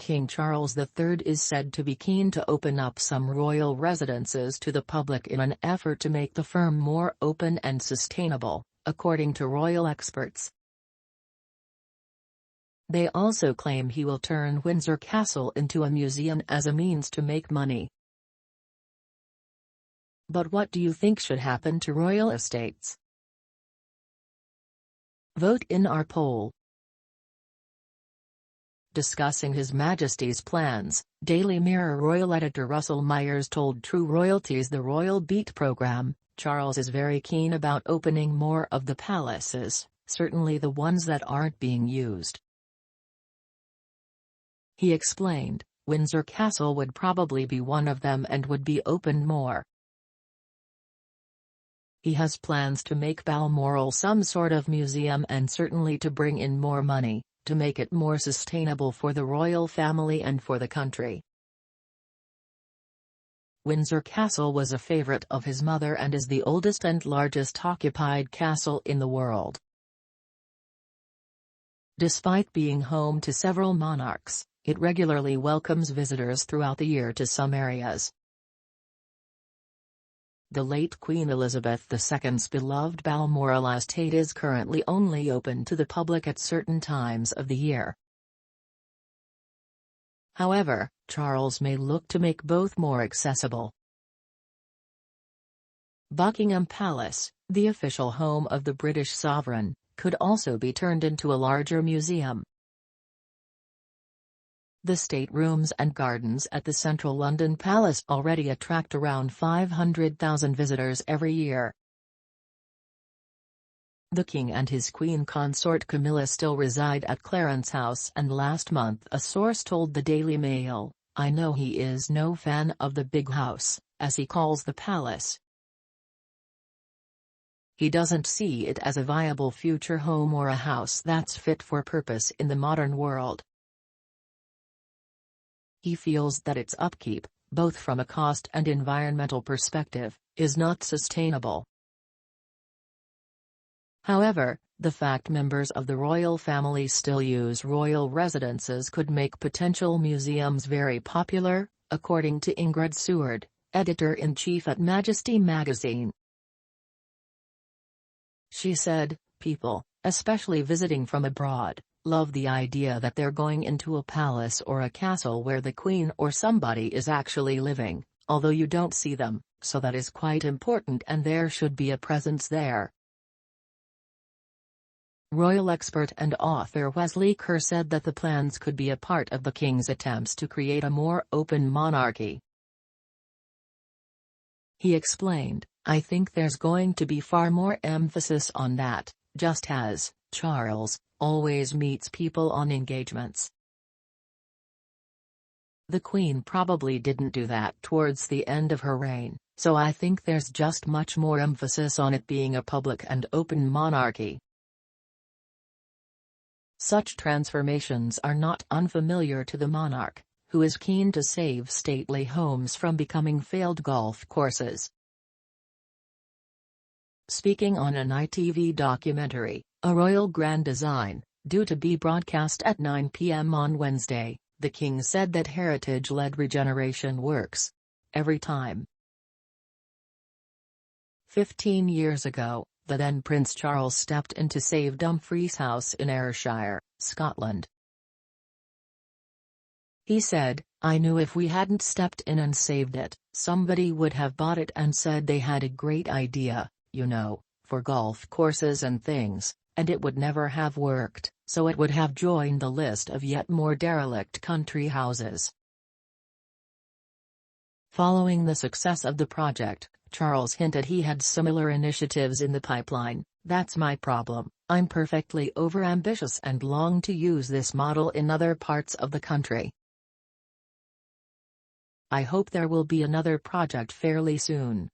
King Charles III is said to be keen to open up some royal residences to the public in an effort to make the firm more open and sustainable, according to royal experts. They also claim he will turn Windsor Castle into a museum as a means to make money. But what do you think should happen to royal estates? Vote in our poll. Discussing His Majesty's plans, Daily Mirror royal editor Russell Myers told True Royalties the Royal Beat program, Charles is very keen about opening more of the palaces, certainly the ones that aren't being used. He explained, Windsor Castle would probably be one of them and would be opened more. He has plans to make Balmoral some sort of museum and certainly to bring in more money, to make it more sustainable for the royal family and for the country. Windsor Castle was a favorite of his mother and is the oldest and largest occupied castle in the world. Despite being home to several monarchs, it regularly welcomes visitors throughout the year to some areas. The late Queen Elizabeth II's beloved Balmoral estate is currently only open to the public at certain times of the year. However, Charles may look to make both more accessible. Buckingham Palace, the official home of the British sovereign, could also be turned into a larger museum. The staterooms and gardens at the central London Palace already attract around 500,000 visitors every year. The King and his Queen consort Camilla still reside at Clarence House, and last month a source told the Daily Mail, "I know he is no fan of the big house," as he calls the palace. He doesn't see it as a viable future home or a house that's fit for purpose in the modern world. He feels that its upkeep, both from a cost and environmental perspective, is not sustainable. However, the fact members of the royal family still use royal residences could make potential museums very popular, according to Ingrid Seward, editor-in-chief at Majesty magazine. She said, "People, especially visiting from abroad, love the idea that they're going into a palace or a castle where the Queen or somebody is actually living, although you don't see them, so that is quite important and there should be a presence there." Royal expert and author Wesley Kerr said that the plans could be a part of the King's attempts to create a more open monarchy. He explained, "I think there's going to be far more emphasis on that, just as Charles always meets people on engagements. The Queen probably didn't do that towards the end of her reign, so I think there's just much more emphasis on it being a public and open monarchy." Such transformations are not unfamiliar to the monarch, who is keen to save stately homes from becoming failed golf courses. Speaking on an ITV documentary, A Royal Grand Design, due to be broadcast at 9 p.m. on Wednesday, the King said that heritage-led regeneration works every time. 15 years ago, the then Prince Charles stepped in to save Dumfries House in Ayrshire, Scotland. He said, "I knew if we hadn't stepped in and saved it, somebody would have bought it and said they had a great idea, you know, for golf courses and things, and it would never have worked, so it would have joined the list of yet more derelict country houses." Following the success of the project, Charles hinted he had similar initiatives in the pipeline. "That's my problem, I'm perfectly overambitious and long to use this model in other parts of the country. I hope there will be another project fairly soon."